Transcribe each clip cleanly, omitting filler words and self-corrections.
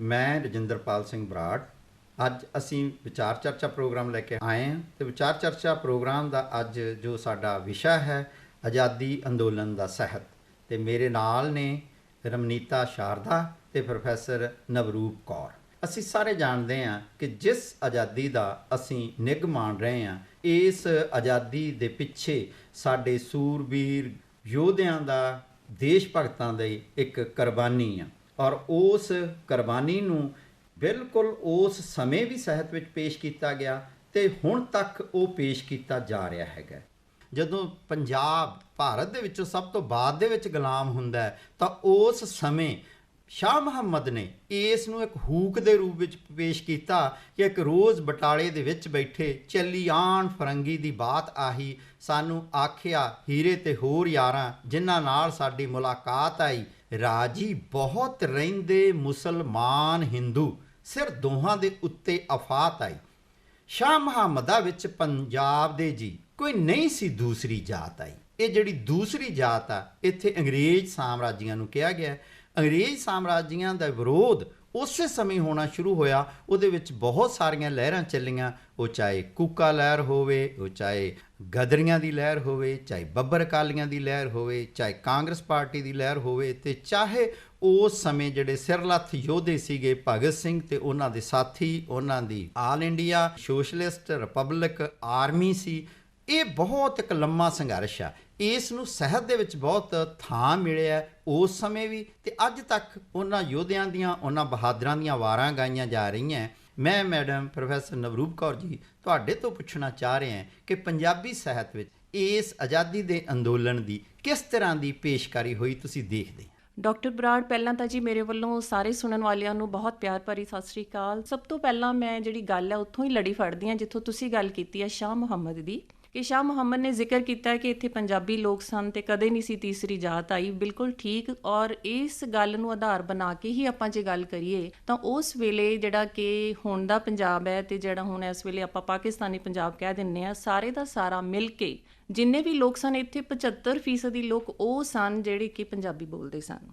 ਮੈਂ ਰਜਿੰਦਰਪਾਲ ਸਿੰਘ ਬਰਾੜ। ਅੱਜ ਅਸੀਂ ਵਿਚਾਰ ਚਰਚਾ ਪ੍ਰੋਗਰਾਮ ਲੈ ਕੇ ਆਏ ਹਾਂ ਅਤੇ ਵਿਚਾਰ ਚਰਚਾ ਪ੍ਰੋਗਰਾਮ ਦਾ ਅੱਜ ਜੋ ਸਾਡਾ ਵਿਸ਼ਾ ਹੈ ਆਜ਼ਾਦੀ ਅੰਦੋਲਨ ਦਾ ਸਹਿਤ, ਅਤੇ ਮੇਰੇ ਨਾਲ ਨੇ ਰਮਨੀਤਾ ਸ਼ਾਰਦਾ ਅਤੇ ਪ੍ਰੋਫੈਸਰ ਨਵਰੂਪ ਕੌਰ। ਅਸੀਂ ਸਾਰੇ ਜਾਣਦੇ ਹਾਂ ਕਿ ਜਿਸ ਆਜ਼ਾਦੀ ਦਾ ਅਸੀਂ ਨਿੱਘ ਮਾਣ ਰਹੇ ਹਾਂ, ਇਸ ਆਜ਼ਾਦੀ ਦੇ ਪਿੱਛੇ ਸਾਡੇ ਸੂਰਬੀਰ ਯੋਧਿਆਂ ਦਾ, ਦੇਸ਼ ਭਗਤਾਂ ਦੀ ਇੱਕ ਕੁਰਬਾਨੀ ਆ, ਔਰ ਉਸ ਕੁਰਬਾਨੀ ਨੂੰ ਬਿਲਕੁਲ ਉਸ ਸਮੇਂ ਵੀ ਸਾਹਿਤ ਵਿੱਚ ਪੇਸ਼ ਕੀਤਾ ਗਿਆ ਅਤੇ ਹੁਣ ਤੱਕ ਉਹ ਪੇਸ਼ ਕੀਤਾ ਜਾ ਰਿਹਾ ਹੈਗਾ। ਜਦੋਂ ਪੰਜਾਬ ਭਾਰਤ ਦੇ ਵਿੱਚੋਂ ਸਭ ਤੋਂ ਬਾਅਦ ਦੇ ਵਿੱਚ ਗੁਲਾਮ ਹੁੰਦਾ ਹੈ, ਤਾਂ ਉਸ ਸਮੇਂ ਸ਼ਾਹ ਮੁਹੰਮਦ ਨੇ ਇਸ ਨੂੰ ਇੱਕ ਹੂਕ ਦੇ ਰੂਪ ਵਿੱਚ ਪੇਸ਼ ਕੀਤਾ ਕਿ ਇੱਕ ਰੋਜ਼ ਬਟਾਲੇ ਦੇ ਵਿੱਚ ਬੈਠੇ ਚੱਲੀ ਆਣ ਫਰੰਗੀ ਦੀ ਬਾਤ ਆਹੀ, ਸਾਨੂੰ ਆਖਿਆ ਹੀਰੇ ਤੇ ਹੋਰ ਯਾਰਾਂ, ਜਿਨ੍ਹਾਂ ਨਾਲ ਸਾਡੀ ਮੁਲਾਕਾਤ ਆਈ, ਰਾਜੀ ਬਹੁਤ ਰਹਿੰਦੇ ਮੁਸਲਮਾਨ ਹਿੰਦੂ, ਸਿਰ ਦੋਹਾਂ ਦੇ ਉੱਤੇ ਆਫਤ ਆਈ। ਸ਼ਾਹ ਮੁਹੰਮਦਾ ਵਿੱਚ ਪੰਜਾਬ ਦੇ ਜੀ ਕੋਈ ਨਹੀਂ ਸੀ ਦੂਸਰੀ ਜਾਤ ਆਈ। ਇਹ ਜਿਹੜੀ ਦੂਸਰੀ ਜਾਤ ਆ, ਇੱਥੇ ਅੰਗਰੇਜ਼ ਸਾਮਰਾਜੀਆਂ ਨੂੰ ਕਿਹਾ ਗਿਆ। ਅੰਗਰੇਜ਼ ਸਾਮਰਾਜੀਆਂ ਦਾ ਵਿਰੋਧ ਉਸੇ ਸਮੇਂ ਹੋਣਾ ਸ਼ੁਰੂ ਹੋਇਆ। ਉਹਦੇ ਵਿੱਚ ਬਹੁਤ ਸਾਰੀਆਂ ਲਹਿਰਾਂ ਚੱਲੀਆਂ, ਉਹ ਚਾਹੇ ਕੂਕਾ ਲਹਿਰ ਹੋਵੇ, ਉਹ ਚਾਹੇ ਗਦਰੀਆਂ ਦੀ ਲਹਿਰ ਹੋਵੇ, ਚਾਹੇ ਬੱਬਰ ਅਕਾਲੀਆਂ ਦੀ ਲਹਿਰ ਹੋਵੇ, ਚਾਹੇ ਕਾਂਗਰਸ ਪਾਰਟੀ ਦੀ ਲਹਿਰ ਹੋਵੇ, ਅਤੇ ਚਾਹੇ ਉਸ ਸਮੇਂ ਜਿਹੜੇ ਸਿਰਲੱਥ ਯੋਧੇ ਸੀਗੇ ਭਗਤ ਸਿੰਘ ਅਤੇ ਉਹਨਾਂ ਦੇ ਸਾਥੀ, ਉਹਨਾਂ ਦੀ All India Socialist Republic Army ਸੀ। ਇਹ ਬਹੁਤ ਇੱਕ ਲੰਮਾ ਸੰਘਰਸ਼ ਆ। ਇਸ ਨੂੰ ਸਾਹਿਤ ਦੇ ਵਿੱਚ ਬਹੁਤ ਥਾਂ ਮਿਲਿਆ ਉਸ ਸਮੇਂ ਵੀ, ਅਤੇ ਅੱਜ ਤੱਕ ਉਹਨਾਂ ਯੋਧਿਆਂ ਦੀਆਂ, ਉਹਨਾਂ ਬਹਾਦਰਾਂ ਦੀਆਂ ਵਾਰਾਂ ਗਾਈਆਂ ਜਾ ਰਹੀਆਂ। ਮੈਂ ਮੈਡਮ ਪ੍ਰੋਫੈਸਰ ਨਵਰੂਪ ਕੌਰ ਜੀ ਤੁਹਾਡੇ ਤੋਂ ਪੁੱਛਣਾ ਚਾਹ ਰਿਹਾ ਹਾਂ ਕਿ ਪੰਜਾਬੀ ਸਾਹਿਤ ਵਿੱਚ ਇਸ ਆਜ਼ਾਦੀ ਦੇ ਅੰਦੋਲਨ ਦੀ ਕਿਸ ਤਰ੍ਹਾਂ ਦੀ ਪੇਸ਼ਕਾਰੀ ਹੋਈ ਤੁਸੀਂ ਦੇਖਦੇ? ਡਾਕਟਰ ਬਰਾੜ, ਪਹਿਲਾਂ ਤਾਂ ਜੀ ਮੇਰੇ ਵੱਲੋਂ ਸਾਰੇ ਸੁਣਨ ਵਾਲਿਆਂ ਨੂੰ ਬਹੁਤ ਪਿਆਰ ਭਰੀ ਸਤਿ ਸ੍ਰੀ ਅਕਾਲ। ਸਭ ਤੋਂ ਪਹਿਲਾਂ ਮੈਂ ਜਿਹੜੀ ਗੱਲ ਹੈ ਉੱਥੋਂ ਹੀ ਲੜੀ ਫੜਦੀ ਹਾਂ ਜਿੱਥੋਂ ਤੁਸੀਂ ਗੱਲ ਕੀਤੀ ਹੈ ਸ਼ਾਹ ਮੁਹੰਮਦ ਦੀ, ਕਿ ਸ਼ਾਹ ਮੁਹੰਮਦ ਨੇ ਜ਼ਿਕਰ ਕੀਤਾ ਕਿ ਇੱਥੇ ਪੰਜਾਬੀ ਲੋਕ ਸਨ ਅਤੇ ਕਦੇ ਨਹੀਂ ਸੀ ਤੀਸਰੀ ਜਾਤ ਆਈ। ਬਿਲਕੁਲ ਠੀਕ। ਔਰ ਇਸ ਗੱਲ ਨੂੰ ਆਧਾਰ ਬਣਾ ਕੇ ਹੀ ਆਪਾਂ ਜੇ ਗੱਲ ਕਰੀਏ ਤਾਂ ਉਸ ਵੇਲੇ ਜਿਹੜਾ ਕਿ ਹੁਣ ਦਾ ਪੰਜਾਬ ਹੈ ਅਤੇ ਜਿਹੜਾ ਹੁਣ ਇਸ ਵੇਲੇ ਆਪਾਂ ਪਾਕਿਸਤਾਨੀ ਪੰਜਾਬ ਕਹਿ ਦਿੰਦੇ ਹਾਂ, ਸਾਰੇ ਦਾ ਸਾਰਾ ਮਿਲ ਕੇ ਜਿੰਨੇ ਵੀ ਲੋਕ ਸਨ ਇੱਥੇ 75% ਲੋਕ ਉਹ ਸਨ ਜਿਹੜੇ ਕਿ ਪੰਜਾਬੀ ਬੋਲਦੇ ਸਨ,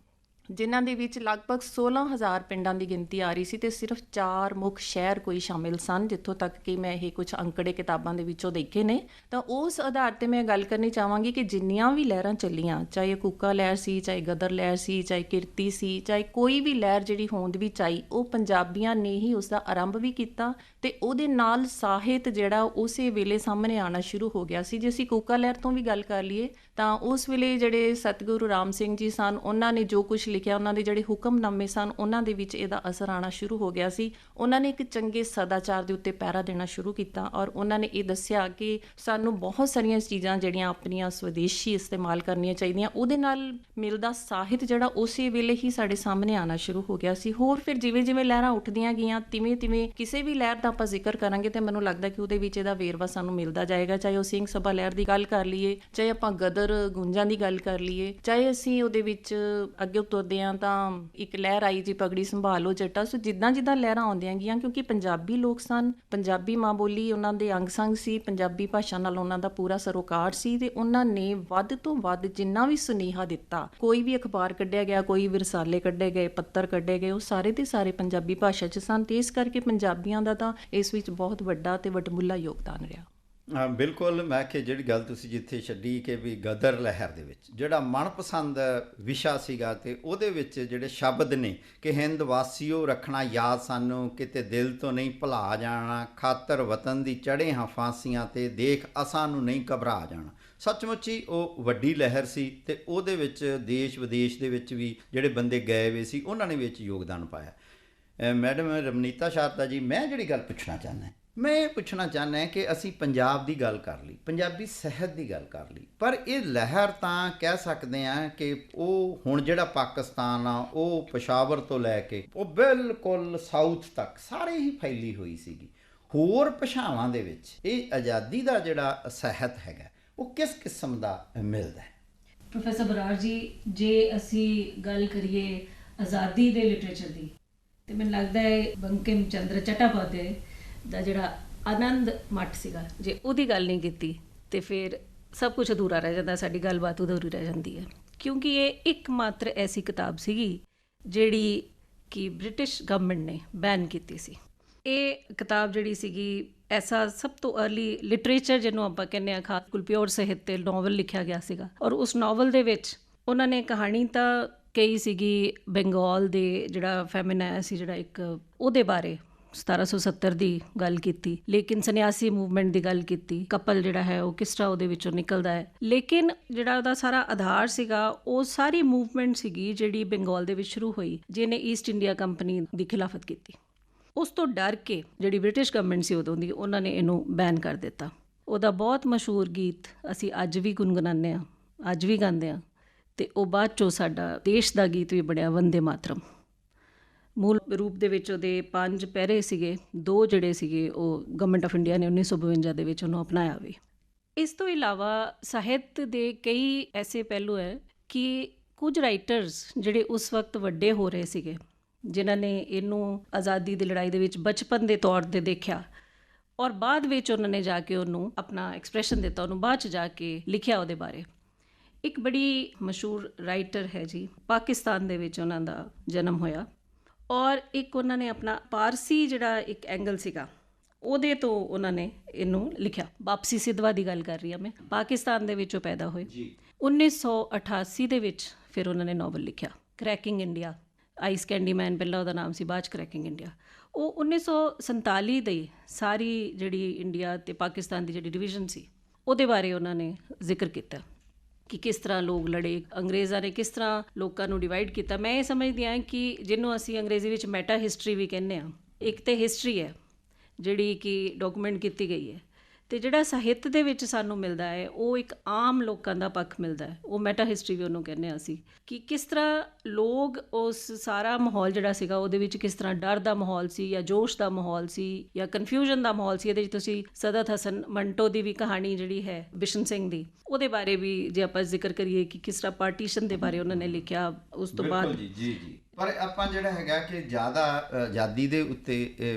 ਜਿਨ੍ਹਾਂ ਦੇ ਵਿੱਚ ਲਗਭਗ 16,000 ਪਿੰਡਾਂ ਦੀ ਗਿਣਤੀ ਆ ਰਹੀ ਸੀ ਅਤੇ ਸਿਰਫ 4 ਮੁੱਖ ਸ਼ਹਿਰ ਕੋਈ ਸ਼ਾਮਿਲ ਸਨ, ਜਿੱਥੋਂ ਤੱਕ ਕਿ ਮੈਂ ਇਹ ਕੁਝ ਅੰਕੜੇ ਕਿਤਾਬਾਂ ਦੇ ਵਿੱਚੋਂ ਦੇਖੇ ਨੇ। ਤਾਂ ਉਸ ਆਧਾਰ 'ਤੇ ਮੈਂ ਗੱਲ ਕਰਨੀ ਚਾਹਾਂਗੀ ਕਿ ਜਿੰਨੀਆਂ ਵੀ ਲਹਿਰਾਂ ਚੱਲੀਆਂ, ਚਾਹੇ ਕੂਕਾ ਲਹਿਰ ਸੀ, ਚਾਹੇ ਗਦਰ ਲਹਿਰ ਸੀ, ਚਾਹੇ ਕਿਰਤੀ ਸੀ, ਚਾਹੇ ਕੋਈ ਵੀ ਲਹਿਰ ਜਿਹੜੀ ਹੋਂਦ ਵਿੱਚ ਆਈ, ਉਹ ਪੰਜਾਬੀਆਂ ਨੇ ਹੀ ਉਸ ਦਾ ਆਰੰਭ ਵੀ ਕੀਤਾ ਅਤੇ ਉਹਦੇ ਨਾਲ ਸਾਹਿਤ ਜਿਹੜਾ ਉਸੇ ਵੇਲੇ ਸਾਹਮਣੇ ਆਉਣਾ ਸ਼ੁਰੂ ਹੋ ਗਿਆ ਸੀ। ਜੇ ਅਸੀਂ ਕੂਕਾ ਲਹਿਰ ਤੋਂ ਵੀ ਗੱਲ ਕਰ ਲਈਏ ਤਾਂ ਉਸ ਵੇਲੇ ਜਿਹੜੇ ਸਤਿਗੁਰੂ ਰਾਮ ਸਿੰਘ ਜੀ ਸਨ, ਉਹਨਾਂ ਨੇ ਜੋ ਕੁਝ ਲਿਖਿਆ, ਉਹਨਾਂ ਦੇ ਜਿਹੜੇ ਹੁਕਮਨਾਮੇ ਸਨ, ਉਹਨਾਂ ਦੇ ਵਿੱਚ ਇਹਦਾ ਅਸਰ ਆਉਣਾ ਸ਼ੁਰੂ ਹੋ ਗਿਆ ਸੀ। ਉਹਨਾਂ ਨੇ ਇੱਕ ਚੰਗੇ ਸਦਾਚਾਰ ਦੇ ਉੱਤੇ ਪਹਿਰਾ ਦੇਣਾ ਸ਼ੁਰੂ ਕੀਤਾ ਔਰ ਉਹਨਾਂ ਨੇ ਇਹ ਦੱਸਿਆ ਕਿ ਸਾਨੂੰ ਬਹੁਤ ਸਾਰੀਆਂ ਚੀਜ਼ਾਂ ਜਿਹੜੀਆਂ ਆਪਣੀਆਂ ਸਵਦੇਸ਼ੀ ਇਸਤੇਮਾਲ ਕਰਨੀਆਂ ਚਾਹੀਦੀਆਂ। ਉਹਦੇ ਨਾਲ ਮਿਲਦਾ ਸਾਹਿਤ ਜਿਹੜਾ ਉਸੇ ਵੇਲੇ ਹੀ ਸਾਡੇ ਸਾਹਮਣੇ ਆਉਣਾ ਸ਼ੁਰੂ ਹੋ ਗਿਆ ਸੀ। ਹੋਰ ਫਿਰ ਜਿਵੇਂ ਜਿਵੇਂ ਲਹਿਰਾਂ ਉੱਠਦੀਆਂ ਗਈਆਂ, ਤਿਵੇਂ ਤਿਵੇਂ ਕਿਸੇ ਵੀ ਲਹਿਰ ਦਾ ਆਪਾਂ ਜ਼ਿਕਰ ਕਰਾਂਗੇ ਤਾਂ ਮੈਨੂੰ ਲੱਗਦਾ ਕਿ ਉਹਦੇ ਵਿੱਚ ਇਹਦਾ ਵੇਰਵਾ ਸਾਨੂੰ ਮਿਲਦਾ ਜਾਏਗਾ। ਚਾਹੇ ਉਹ ਸਿੰਘ ਸਭਾ ਲਹਿਰ ਦੀ ਗੱਲ ਕਰ ਲਈਏ, ਚਾਹੇ ਆਪਾਂ ਗਦਰ ਗੁੰਜਾਂ ਦੀ ਗੱਲ ਕਰ ਲਈਏ, ਚਾਹੇ ਅਸੀਂ ਉਹਦੇ ਵਿੱਚ ਅੱਗੇ ਤੁਰਦੇ ਹਾਂ ਤਾਂ ਇੱਕ ਲਹਿਰ ਆਈ ਜੀ ਪਗੜੀ ਸੰਭਾਲੋ ਜੱਟਾ। ਸੋ ਜਿੱਦਾਂ ਜਿੱਦਾਂ ਲਹਿਰਾਂ ਆਉਂਦੀਆਂ ਗਈਆਂ, ਕਿਉਂਕਿ ਪੰਜਾਬੀ ਲੋਕ ਸਨ, ਪੰਜਾਬੀ ਮਾਂ ਬੋਲੀ ਉਹਨਾਂ ਦੇ ਅੰਗ ਸੰਗ ਸੀ, ਪੰਜਾਬੀ ਭਾਸ਼ਾ ਨਾਲ ਉਹਨਾਂ ਦਾ ਪੂਰਾ ਸਰੋਕਾਰ ਸੀ ਅਤੇ ਉਹਨਾਂ ਨੇ ਵੱਧ ਤੋਂ ਵੱਧ ਜਿੰਨਾ ਵੀ ਸੁਨੇਹਾ ਦਿੱਤਾ, ਕੋਈ ਵੀ ਅਖਬਾਰ ਕੱਢਿਆ ਗਿਆ, ਕੋਈ ਵਿਰਸਾਲੇ ਕੱਢੇ ਗਏ, ਪੱਤਰ ਕੱਢੇ ਗਏ, ਉਹ ਸਾਰੇ ਦੇ ਸਾਰੇ ਪੰਜਾਬੀ ਭਾਸ਼ਾ 'ਚ ਸਨ ਅਤੇ ਇਸ ਕਰਕੇ ਪੰਜਾਬੀਆਂ ਦਾ ਤਾਂ ਇਸ ਵਿੱਚ ਬਹੁਤ ਵੱਡਾ ਅਤੇ ਵਡਮੁੱਲਾ ਯੋਗਦਾਨ ਰਿਹਾ। ਬਿਲਕੁਲ। ਮੈਂ ਕਿ ਜਿਹੜੀ ਗੱਲ ਤੁਸੀਂ ਜਿੱਥੇ ਛੱਡੀ ਕਿ ਵੀ ਗਦਰ ਲਹਿਰ ਦੇ ਵਿੱਚ ਜਿਹੜਾ ਮਨਪਸੰਦ ਵਿਸ਼ਾ ਸੀਗਾ ਅਤੇ ਉਹਦੇ ਵਿੱਚ ਜਿਹੜੇ ਸ਼ਬਦ ਨੇ ਕਿ ਹਿੰਦ ਵਾਸੀਓ ਰੱਖਣਾ ਯਾਦ ਸਾਨੂੰ, ਕਿਤੇ ਦਿਲ ਤੋਂ ਨਹੀਂ ਭੁਲਾ ਜਾਣਾ, ਖਾਤਰ ਵਤਨ ਦੀ ਚੜ੍ਹੇ ਹਾਂ ਫਾਂਸੀਆਂ ਤੇ, ਦੇਖ ਅਸਾਂ ਨੂੰ ਨਹੀਂ ਘਬਰਾ ਜਾਣਾ। ਸੱਚਮੁੱਚ ਹੀ ਉਹ ਵੱਡੀ ਲਹਿਰ ਸੀ ਅਤੇ ਉਹਦੇ ਵਿੱਚ ਦੇਸ਼ ਵਿਦੇਸ਼ ਦੇ ਵਿੱਚ ਵੀ ਜਿਹੜੇ ਬੰਦੇ ਗਏ ਹੋਏ ਸੀ, ਉਹਨਾਂ ਨੇ ਵਿੱਚ ਯੋਗਦਾਨ ਪਾਇਆ। ਮੈਡਮ ਰਮਨੀਤਾ ਸ਼ਾਰਦਾ ਜੀ, ਮੈਂ ਜਿਹੜੀ ਗੱਲ ਪੁੱਛਣਾ ਚਾਹੁੰਦਾ ਕਿ ਅਸੀਂ ਪੰਜਾਬ ਦੀ ਗੱਲ ਕਰ ਲਈ, ਪੰਜਾਬੀ ਸਾਹਿਤ ਦੀ ਗੱਲ ਕਰ ਲਈ, ਪਰ ਇਹ ਲਹਿਰ ਤਾਂ ਕਹਿ ਸਕਦੇ ਹਾਂ ਕਿ ਉਹ ਹੁਣ ਜਿਹੜਾ ਪਾਕਿਸਤਾਨ ਆ, ਉਹ ਪਸ਼ਾਵਰ ਤੋਂ ਲੈ ਕੇ ਉਹ ਬਿਲਕੁਲ ਸਾਊਥ ਤੱਕ ਸਾਰੇ ਹੀ ਫੈਲੀ ਹੋਈ ਸੀਗੀ। ਹੋਰ ਭਾਸ਼ਾਵਾਂ ਦੇ ਵਿੱਚ ਇਹ ਆਜ਼ਾਦੀ ਦਾ ਜਿਹੜਾ ਸਾਹਿਤ ਹੈਗਾ ਉਹ ਕਿਸ ਕਿਸਮ ਦਾ ਮਿਲਦਾ ਹੈ? ਪ੍ਰੋਫੈਸਰ ਬਰਾੜ ਜੀ, ਜੇ ਅਸੀਂ ਗੱਲ ਕਰੀਏ ਆਜ਼ਾਦੀ ਦੇ ਲਿਟਰੇਚਰ ਦੀ, ਤੇ ਮੈਨੂੰ ਲੱਗਦਾ ਹੈ ਬੰਕਿਮ ਚੰਦਰ ਚੱਟੋਪਾਧਿਆਏ ਦਾ ਜਿਹੜਾ ਆਨੰਦ ਮੱਠ ਸੀਗਾ, ਜੇ ਉਹਦੀ ਗੱਲ ਨਹੀਂ ਕੀਤੀ ਤੇ ਫਿਰ ਸਭ ਕੁਝ ਅਧੂਰਾ ਰਹਿ ਜਾਂਦਾ, ਸਾਡੀ ਗੱਲਬਾਤ ਅਧੂਰੀ ਰਹਿ ਜਾਂਦੀ ਹੈ। ਕਿਉਂਕਿ ਇਹ ਇੱਕ ਮਾਤਰ ਐਸੀ ਕਿਤਾਬ ਸੀਗੀ ਜਿਹੜੀ ਕਿ ਬ੍ਰਿਟਿਸ਼ ਗਵਰਨਮੈਂਟ ਨੇ ਬੈਨ ਕੀਤੀ ਸੀ। ਇਹ ਕਿਤਾਬ ਜਿਹੜੀ ਸੀਗੀ ਐਸਾ ਸਭ ਤੋਂ अर्ਲੀ ਲਿਟਰੇਚਰ ਜਿਹਨੂੰ ਆਪਾਂ ਕਹਿੰਦੇ ਹਾਂ, ਖਾਸ ਪਿਓਰ ਸਾਹਿਤ ਤੇ ਨਾਵਲ ਲਿਖਿਆ ਗਿਆ ਸੀਗਾ। ਔਰ ਉਸ ਨਾਵਲ ਦੇ ਵਿੱਚ ਉਹਨਾਂ ਨੇ ਕਹਾਣੀ ਤਾਂ ਕਈ ਸੀਗੀ ਬੰਗਾਲ ਦੇ ਜਿਹੜਾ ਫੈਮਿਨ ਆਇਆ ਸੀ, ਜਿਹੜਾ ਇੱਕ ਉਹਦੇ ਬਾਰੇ 1770 ਦੀ ਗੱਲ ਕੀਤੀ, ਲੇਕਿਨ ਸੰਨਿਆਸੀ ਮੂਵਮੈਂਟ ਦੀ ਗੱਲ ਕੀਤੀ, ਕਪਲ ਜਿਹੜਾ ਹੈ ਉਹ ਕਿਸ ਤਰ੍ਹਾਂ ਉਹਦੇ ਵਿੱਚੋਂ ਨਿਕਲਦਾ ਹੈ। ਲੇਕਿਨ ਜਿਹੜਾ ਉਹਦਾ ਸਾਰਾ ਆਧਾਰ ਸੀਗਾ ਉਹ ਸਾਰੀ ਮੂਵਮੈਂਟ ਸੀਗੀ ਜਿਹੜੀ ਬੰਗਾਲ ਦੇ ਵਿੱਚ ਸ਼ੁਰੂ ਹੋਈ, ਜਿਹਨੇ ਈਸਟ ਇੰਡੀਆ ਕੰਪਨੀ ਦੀ ਖਿਲਾਫਤ ਕੀਤੀ। ਉਸ ਤੋਂ ਡਰ ਕੇ ਜਿਹੜੀ ਬ੍ਰਿਟਿਸ਼ ਗਵਰਨਮੈਂਟ ਸੀ ਉਦੋਂ ਦੀ, ਉਹਨਾਂ ਨੇ ਇਹਨੂੰ ਬੈਨ ਕਰ ਦਿੱਤਾ। ਉਹਦਾ ਬਹੁਤ ਮਸ਼ਹੂਰ ਗੀਤ ਅਸੀਂ ਅੱਜ ਵੀ ਗੁੰਗਣਾਉਂਦੇ ਹਾਂ, ਅੱਜ ਵੀ ਗਾਉਂਦੇ ਹਾਂ, ਅਤੇ ਉਹ ਬਾਅਦ 'ਚੋਂ ਸਾਡਾ ਦੇਸ਼ ਦਾ ਗੀਤ ਵੀ ਬਣਿਆ, ਵੰਦੇ ਮਾਤਰਮ। ਮੂਲ ਰੂਪ ਦੇ ਵਿੱਚ ਉਹਦੇ 5 ਪੈਰੇ ਸੀਗੇ, 2 ਜਿਹੜੇ ਸੀਗੇ ਉਹ ਗਵਰਨਮੈਂਟ ਆਫ ਇੰਡੀਆ ਨੇ 1952 ਦੇ ਵਿੱਚ ਉਹਨੂੰ ਅਪਣਾਇਆ ਵੀ। ਇਸ ਤੋਂ ਇਲਾਵਾ ਸਾਹਿਤ ਦੇ ਕਈ ਐਸੇ ਪਹਿਲੂ ਹੈ ਕਿ ਕੁਝ ਰਾਈਟਰਸ ਜਿਹੜੇ ਉਸ ਵਕਤ ਵੱਡੇ ਹੋ ਰਹੇ ਸੀਗੇ, ਜਿਨ੍ਹਾਂ ਨੇ ਇਹਨੂੰ ਆਜ਼ਾਦੀ ਦੀ ਲੜਾਈ ਦੇ ਵਿੱਚ ਬਚਪਨ ਦੇ ਤੌਰ 'ਤੇ ਦੇਖਿਆ ਔਰ ਬਾਅਦ ਵਿੱਚ ਉਹਨਾਂ ਨੇ ਜਾ ਕੇ ਉਹਨੂੰ ਆਪਣਾ ਐਕਸਪ੍ਰੈਸ਼ਨ ਦਿੱਤਾ, ਉਹਨੂੰ ਬਾਅਦ 'ਚ ਜਾ ਕੇ ਲਿਖਿਆ ਉਹਦੇ ਬਾਰੇ। ਇੱਕ ਬੜੀ ਮਸ਼ਹੂਰ ਰਾਈਟਰ ਹੈ ਜੀ, ਪਾਕਿਸਤਾਨ ਦੇ ਵਿੱਚ ਉਹਨਾਂ ਦਾ ਜਨਮ ਹੋਇਆ, ਔਰ ਇੱਕ ਉਹਨਾਂ ਨੇ ਆਪਣਾ ਪਾਰਸੀ ਜਿਹੜਾ ਇੱਕ ਐਂਗਲ ਸੀਗਾ ਉਹਦੇ ਤੋਂ ਉਹਨਾਂ ਨੇ ਇਹਨੂੰ ਲਿਖਿਆ। ਵਾਪਸੀ ਸਿੱਧਵਾ ਦੀ ਗੱਲ ਕਰ ਰਹੀ ਹਾਂ ਮੈਂ, ਪਾਕਿਸਤਾਨ ਦੇ ਵਿੱਚ ਉਹ ਪੈਦਾ ਹੋਏ। 1988 ਦੇ ਵਿੱਚ ਫਿਰ ਉਹਨਾਂ ਨੇ ਨਾਵਲ ਲਿਖਿਆ ਕ੍ਰੈਕਿੰਗ ਇੰਡੀਆ। ਆਈਸ ਕੈਂਡੀ ਮੈਨ ਪਹਿਲਾਂ ਉਹਦਾ ਨਾਮ ਸੀ, ਬਾਅਦ 'ਚ ਕ੍ਰੈਕਿੰਗ ਇੰਡੀਆ। ਉਹ 1947 ਦੀ ਸਾਰੀ ਜਿਹੜੀ ਇੰਡੀਆ ਅਤੇ ਪਾਕਿਸਤਾਨ ਦੀ ਜਿਹੜੀ ਡਿਵੀਜ਼ਨ ਸੀ ਉਹਦੇ ਬਾਰੇ ਉਹਨਾਂ ਨੇ ਜ਼ਿਕਰ ਕੀਤਾ ਕਿ ਕਿਸ ਤਰ੍ਹਾਂ ਲੋਕ ਲੜੇ, ਅੰਗਰੇਜ਼ਾਂ ਨੇ ਕਿਸ ਤਰ੍ਹਾਂ ਲੋਕਾਂ ਨੂੰ ਡਿਵਾਈਡ ਕੀਤਾ। ਮੈਂ ਇਹ ਸਮਝਦੀ ਹਾਂ ਕਿ ਜਿਹਨੂੰ ਅਸੀਂ ਅੰਗਰੇਜ਼ੀ ਵਿੱਚ ਮੈਟਾ ਹਿਸਟਰੀ ਵੀ ਕਹਿੰਦੇ ਹਾਂ, ਇੱਕ ਤਾਂ ਹਿਸਟਰੀ ਹੈ ਜਿਹੜੀ ਕਿ ਡਾਕੂਮੈਂਟ ਕੀਤੀ ਗਈ ਹੈ, ਅਤੇ ਜਿਹੜਾ ਸਾਹਿਤ ਦੇ ਵਿੱਚ ਸਾਨੂੰ ਮਿਲਦਾ ਹੈ ਉਹ ਇੱਕ ਆਮ ਲੋਕਾਂ ਦਾ ਪੱਖ ਮਿਲਦਾ ਹੈ, ਉਹ ਮੈਟਾ ਹਿਸਟਰੀ ਵੀ ਉਹਨੂੰ ਕਹਿੰਦੇ ਹਾਂ ਅਸੀਂ, ਕਿ ਕਿਸ ਤਰ੍ਹਾਂ ਲੋਕ ਉਸ ਸਾਰਾ ਮਾਹੌਲ ਜਿਹੜਾ ਸੀਗਾ ਉਹਦੇ ਵਿੱਚ ਕਿਸ ਤਰ੍ਹਾਂ ਡਰ ਦਾ ਮਾਹੌਲ ਸੀ ਜਾਂ ਜੋਸ਼ ਦਾ ਮਾਹੌਲ ਸੀ ਜਾਂ ਕਨਫਿਊਜ਼ਨ ਦਾ ਮਾਹੌਲ ਸੀ। ਇਹਦੇ ਵਿੱਚ ਤੁਸੀਂ ਸਦਤ ਹਸਨ ਮੰਟੋ ਦੀ ਵੀ ਕਹਾਣੀ ਜਿਹੜੀ ਹੈ ਬਿਸ਼ਨ ਸਿੰਘ ਦੀ, ਉਹਦੇ ਬਾਰੇ ਵੀ ਜੇ ਆਪਾਂ ਜ਼ਿਕਰ ਕਰੀਏ ਕਿ ਕਿਸ ਤਰ੍ਹਾਂ ਪਾਰਟੀਸ਼ਨ ਦੇ ਬਾਰੇ ਉਹਨਾਂ ਨੇ ਲਿਖਿਆ। ਉਸ ਤੋਂ ਬਾਅਦ ਜੀ ਪਰ ਆਪਾਂ ਜਿਹੜਾ ਹੈਗਾ ਕਿ ਜ਼ਿਆਦਾ ਆਜ਼ਾਦੀ ਦੇ ਉੱਤੇ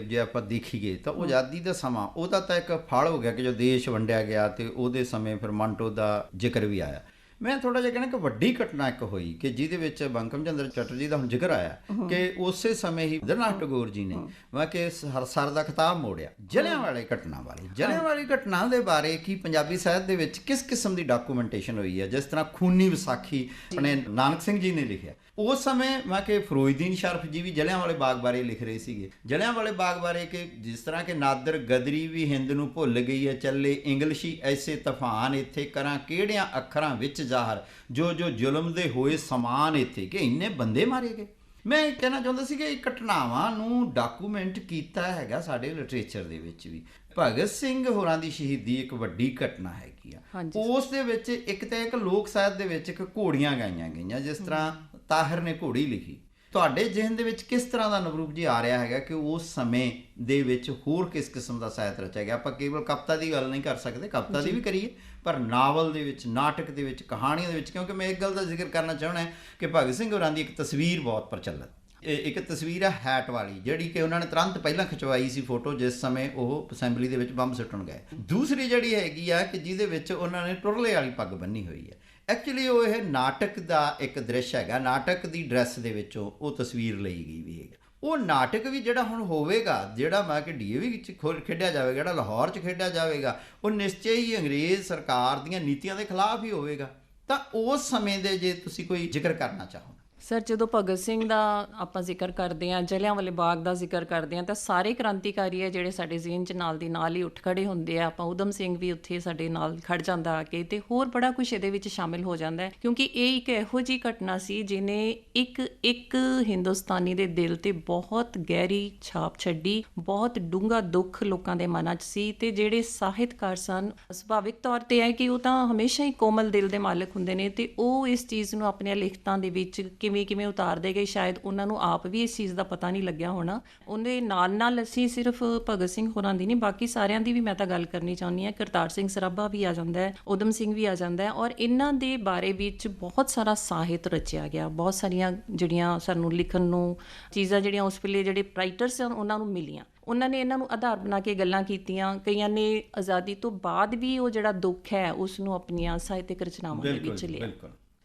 ਜੇ ਆਪਾਂ ਦੇਖੀਏ ਤਾਂ ਉਹ ਆਜ਼ਾਦੀ ਦਾ ਸਮਾਂ ਉਹਦਾ ਤਾਂ ਇੱਕ ਫਲ ਹੋ ਗਿਆ ਕਿ ਜੋ ਦੇਸ਼ ਵੰਡਿਆ ਗਿਆ ਅਤੇ ਉਹਦੇ ਸਮੇਂ ਫਿਰ ਮੰਟੋ ਦਾ ਜ਼ਿਕਰ ਵੀ ਆਇਆ। ਮੈਂ ਥੋੜ੍ਹਾ ਜਿਹਾ ਕਹਿਣਾ ਕਿ ਵੱਡੀ ਘਟਨਾ ਇੱਕ ਹੋਈ ਕਿ ਜਿਹਦੇ ਵਿੱਚ ਬੰਕਮ ਚੰਦਰ ਚਟਰਜੀ ਦਾ ਹੁਣ ਜ਼ਿਕਰ ਆਇਆ ਕਿ ਉਸੇ ਸਮੇਂ ਹੀ ਰਵਿੰਦਰਨਾਥ ਟੈਗੋਰ ਜੀ ਨੇ ਮੈਂ ਕਿ ਸਰ ਦਾ ਖਿਤਾਬ ਮੋੜਿਆ ਜਲਿਆਂਵਾਲੇ ਘਟਨਾ ਬਾਰੇ। ਜਲਿਆਂਵਾਲੀ ਘਟਨਾ ਦੇ ਬਾਰੇ ਕਿ ਪੰਜਾਬੀ ਸਾਹਿਤ ਦੇ ਵਿੱਚ ਕਿਸ ਕਿਸਮ ਦੀ ਡਾਕੂਮੈਂਟੇਸ਼ਨ ਹੋਈ ਹੈ, ਜਿਸ ਤਰ੍ਹਾਂ ਖੂਨੀ ਵਿਸਾਖੀ ਆਪਣੇ ਨਾਨਕ ਸਿੰਘ ਜੀ ਨੇ ਲਿਖਿਆ। ਉਸ ਸਮੇਂ ਮੈਂ ਕਿ ਫਿਰੋਜ਼ਦੀਨ ਸ਼ਰਫ ਜੀ ਵੀ ਜਲਿਆਂਵਾਲੇ ਬਾਗ ਬਾਰੇ ਲਿਖ ਰਹੇ ਸੀਗੇ, ਜਲਿਆਂਵਾਲੇ ਬਾਗ ਬਾਰੇ ਕਿ ਜਿਸ ਤਰ੍ਹਾਂ ਕਿ ਨਾਦਰ ਗਦਰੀ ਵੀ ਹਿੰਦ ਨੂੰ ਭੁੱਲ ਗਈ ਹੈ, ਚੱਲੇ ਇੰਗਲਿਸ਼ੀ ਐਸੇ ਤੂਫਾਨ ਇੱਥੇ ਕਰਾਂ ਕਿਹੜਿਆਂ ਅੱਖਰਾਂ ਵਿੱਚ ਜ਼ਾਹਰ, ਜੋ ਜੋ ਜ਼ੁਲਮ ਦੇ ਹੋਏ ਸਮਾਨ ਇੱਥੇ, ਕਿ ਇੰਨੇ ਬੰਦੇ ਮਾਰੇ ਗਏ। ਮੈਂ ਕਹਿਣਾ ਚਾਹੁੰਦਾ ਸੀ ਕਿ ਇਹ ਘਟਨਾਵਾਂ ਨੂੰ ਡਾਕੂਮੈਂਟ ਕੀਤਾ ਹੈਗਾ ਸਾਡੇ ਲਿਟਰੇਚਰ ਦੇ ਵਿੱਚ ਵੀ। ਭਗਤ ਸਿੰਘ ਹੋਰਾਂ ਦੀ ਸ਼ਹੀਦੀ ਇੱਕ ਵੱਡੀ ਘਟਨਾ ਹੈਗੀ ਆ। ਉਸ ਦੇ ਵਿੱਚ ਇੱਕ ਤਾਂ ਇੱਕ ਲੋਕ ਸਾਹਿਤ ਦੇ ਵਿੱਚ ਇੱਕ ਘੋੜੀਆਂ ਗਾਈਆਂ ਗਈਆਂ, ਜਿਸ ਤਰ੍ਹਾਂ ਤਾਹਿਰ ਨੇ ਘੋੜੀ ਲਿਖੀ। ਤੁਹਾਡੇ ਜ਼ਿਹਨ ਦੇ ਵਿੱਚ ਕਿਸ ਤਰ੍ਹਾਂ ਦਾ ਨਵਰੂਪ ਜੀ ਆ ਰਿਹਾ ਹੈਗਾ ਕਿ ਉਸ ਸਮੇਂ ਦੇ ਵਿੱਚ ਹੋਰ ਕਿਸ ਕਿਸਮ ਦਾ ਸਾਹਿਤ ਰਚਿਆ ਗਿਆ? ਆਪਾਂ ਕੇਵਲ ਕਵਿਤਾ ਦੀ ਗੱਲ ਨਹੀਂ ਕਰ ਸਕਦੇ, ਕਵਿਤਾ ਦੀ ਵੀ ਕਰੀਏ, ਪਰ ਨਾਵਲ ਦੇ ਵਿੱਚ, ਨਾਟਕ ਦੇ ਵਿੱਚ, ਕਹਾਣੀਆਂ ਦੇ ਵਿੱਚ। ਕਿਉਂਕਿ ਮੈਂ ਇੱਕ ਗੱਲ ਦਾ ਜ਼ਿਕਰ ਕਰਨਾ ਚਾਹੁੰਦਾ ਕਿ ਭਗਤ ਸਿੰਘ ਹੋਰਾਂ ਦੀ ਇੱਕ ਤਸਵੀਰ ਬਹੁਤ ਪ੍ਰਚਲਿਤ, ਇੱਕ ਤਸਵੀਰ ਹੈ ਹੈਟ ਵਾਲੀ, ਜਿਹੜੀ ਕਿ ਉਹਨਾਂ ਨੇ ਤੁਰੰਤ ਪਹਿਲਾਂ ਖਿਚਵਾਈ ਸੀ ਫੋਟੋ ਜਿਸ ਸਮੇਂ ਉਹ ਅਸੈਂਬਲੀ ਦੇ ਵਿੱਚ ਬੰਬ ਸੁੱਟਣ ਗਏ। ਦੂਸਰੀ ਜਿਹੜੀ ਹੈਗੀ ਆ ਕਿ ਜਿਹਦੇ ਵਿੱਚ ਉਹਨਾਂ ਨੇ ਟੁਰਲੇ ਵਾਲੀ ਪੱਗ ਬੰਨੀ ਹੋਈ ਹੈ। ਐਕਚੁਅਲੀ ਉਹ ਇਹ ਨਾਟਕ ਦਾ ਇੱਕ ਦ੍ਰਿਸ਼ ਹੈਗਾ, ਨਾਟਕ ਦੀ ਡਰੈਸ ਦੇ ਵਿੱਚੋਂ ਉਹ ਤਸਵੀਰ ਲਈ ਗਈ ਵੀ ਹੈਗਾ। ਉਹ ਨਾਟਕ ਵੀ ਜਿਹੜਾ ਹੁਣ ਹੋਵੇਗਾ, ਜਿਹੜਾ ਮੈਂ ਕਿ DAV ਵਿੱਚ ਖੇਡਿਆ ਜਾਵੇਗਾ, ਜਿਹੜਾ ਲਾਹੌਰ 'ਚ ਖੇਡਿਆ ਜਾਵੇਗਾ, ਉਹ ਨਿਸ਼ਚੈ ਹੀ ਅੰਗਰੇਜ਼ ਸਰਕਾਰ ਦੀਆਂ ਨੀਤੀਆਂ ਦੇ ਖਿਲਾਫ ਹੀ ਹੋਵੇਗਾ। ਤਾਂ ਉਸ ਸਮੇਂ ਦੇ ਜੇ ਤੁਸੀਂ ਕੋਈ ਜ਼ਿਕਰ ਕਰਨਾ ਚਾਹੋ। ਸਰ, ਜਦੋਂ ਭਗਤ ਸਿੰਘ ਦਾ ਆਪਾਂ ਜ਼ਿਕਰ ਕਰਦੇ ਹਾਂ, ਜਲਿਆਂਵਾਲੇ ਬਾਗ ਦਾ ਜ਼ਿਕਰ ਕਰਦੇ ਹਾਂ, ਤਾਂ ਸਾਰੇ ਕ੍ਰਾਂਤੀਕਾਰੀ ਹੈ ਜਿਹੜੇ ਸਾਡੇ ਜ਼ਿਹਨ 'ਚ ਨਾਲ ਦੀ ਨਾਲ ਹੀ ਉੱਠ ਖੜੇ ਹੁੰਦੇ ਆ। ਆਪਾਂ ਊਧਮ ਸਿੰਘ ਵੀ ਉੱਥੇ ਸਾਡੇ ਨਾਲ ਖੜ ਜਾਂਦਾ ਆ ਕੇ, ਤੇ ਹੋਰ ਬੜਾ ਕੁਛ ਇਹਦੇ ਵਿੱਚ ਸ਼ਾਮਿਲ ਹੋ ਜਾਂਦਾ ਹੈ, ਕਿਉਂਕਿ ਇਹ ਇੱਕ ਇਹੋ ਜਿਹੀ ਘਟਨਾ ਸੀ ਜਿਹਨੇ ਇੱਕ ਹਿੰਦੁਸਤਾਨੀ ਦੇ ਦਿਲ 'ਤੇ ਬਹੁਤ ਗਹਿਰੀ ਛਾਪ ਛੱਡੀ। ਬਹੁਤ ਡੂੰਘਾ ਦੁੱਖ ਲੋਕਾਂ ਦੇ ਮਨਾਂ 'ਚ ਸੀ, ਤੇ ਜਿਹੜੇ ਸਾਹਿਤਕਾਰ ਸਨ ਸੁਭਾਵਿਕ ਤੌਰ 'ਤੇ ਹੈ ਕਿ ਉਹ ਤਾਂ ਹਮੇਸ਼ਾ ਹੀ ਕੋਮਲ ਦਿਲ ਦੇ ਮਾਲਕ ਹੁੰਦੇ ਨੇ, ਤੇ ਉਹ ਇਸ ਚੀਜ਼ ਨੂੰ ਆਪਣੀਆਂ ਲਿਖਤਾਂ ਦੇ ਵਿੱਚ ਕਿਵੇਂ ਉਤਾਰਦੇ ਗਏ, ਸ਼ਾਇਦ ਉਹਨਾਂ ਨੂੰ ਆਪ ਵੀ ਇਸ ਚੀਜ਼ ਦਾ ਪਤਾ ਨਹੀਂ ਲੱਗਿਆ ਹੋਣਾ। ਉਹਦੇ ਨਾਲ ਅਸੀਂ ਸਿਰਫ ਭਗਤ ਸਿੰਘ ਹੋਰਾਂ ਦੀ ਨਹੀਂ, ਬਾਕੀ ਸਾਰਿਆਂ ਦੀ ਵੀ ਮੈਂ ਤਾਂ ਗੱਲ ਕਰਨੀ ਚਾਹੁੰਦੀ ਹਾਂ। ਕਰਤਾਰ ਸਿੰਘ ਸਰਾਭਾ ਵੀ ਆ ਜਾਂਦਾ ਹੈ, ਊਧਮ ਸਿੰਘ ਵੀ ਆ ਜਾਂਦਾ ਹੈ, ਔਰ ਇਹਨਾਂ ਦੇ ਬਾਰੇ ਵਿੱਚ ਬਹੁਤ ਸਾਰਾ ਸਾਹਿਤ ਰਚਿਆ ਗਿਆ। ਬਹੁਤ ਸਾਰੀਆਂ ਜਿਹੜੀਆਂ ਸਾਨੂੰ ਲਿਖਣ ਨੂੰ ਚੀਜ਼ਾਂ ਜਿਹੜੀਆਂ ਉਸ ਵੇਲੇ ਜਿਹੜੇ ਰਾਈਟਰਸ ਹਨ ਉਹਨਾਂ ਨੂੰ ਮਿਲੀਆਂ, ਉਹਨਾਂ ਨੇ ਇਹਨਾਂ ਨੂੰ ਆਧਾਰ ਬਣਾ ਕੇ ਗੱਲਾਂ ਕੀਤੀਆਂ। ਕਈਆਂ ਨੇ ਆਜ਼ਾਦੀ ਤੋਂ ਬਾਅਦ ਵੀ ਉਹ ਜਿਹੜਾ ਦੁੱਖ ਹੈ ਉਸ ਨੂੰ ਆਪਣੀਆਂ ਸਾਹਿਤਕ ਰਚਨਾਵਾਂ ਦੇ ਵਿੱਚ ਲਿਆ।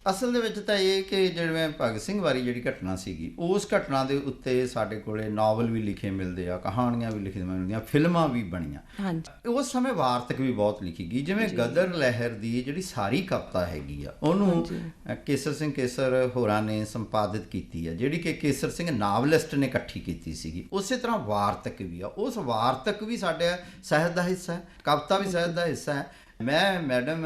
ਅਸਲ ਦੇ ਵਿੱਚ ਤਾਂ ਇਹ ਕਿ ਜਿਵੇਂ ਭਗਤ ਸਿੰਘ ਵਾਲੀ ਜਿਹੜੀ ਘਟਨਾ ਸੀਗੀ, ਉਸ ਘਟਨਾ ਦੇ ਉੱਤੇ ਸਾਡੇ ਕੋਲੇ ਨਾਵਲ ਵੀ ਲਿਖੇ ਮਿਲਦੇ ਆ, ਕਹਾਣੀਆਂ ਵੀ ਲਿਖੀਆਂ ਮਿਲਦੀਆਂ, ਫਿਲਮਾਂ ਵੀ ਬਣੀਆਂ। ਹਾਂਜੀ। ਉਸ ਸਮੇਂ ਵਾਰਤਕ ਵੀ ਬਹੁਤ ਲਿਖੀ ਗਈ, ਜਿਵੇਂ ਗਦਰ ਲਹਿਰ ਦੀ ਜਿਹੜੀ ਸਾਰੀ ਕਵਿਤਾ ਹੈਗੀ ਆ ਉਹਨੂੰ ਕੇਸਰ ਸਿੰਘ ਕੇਸਰ ਹੋਰਾਂ ਨੇ ਸੰਪਾਦਿਤ ਕੀਤੀ ਆ, ਜਿਹੜੀ ਕਿ ਕੇਸਰ ਸਿੰਘ ਨਾਵਲਿਸਟ ਨੇ ਇਕੱਠੀ ਕੀਤੀ ਸੀਗੀ। ਉਸੇ ਤਰ੍ਹਾਂ ਵਾਰਤਕ ਵੀ ਆ, ਉਸ ਵਾਰਤਕ ਵੀ ਸਾਡੇ ਸਾਹਿਤ ਦਾ ਹਿੱਸਾ ਹੈ, ਕਵਿਤਾ ਵੀ ਸਾਹਿਤ ਦਾ ਹਿੱਸਾ ਹੈ। ਮੈਂ ਮੈਡਮ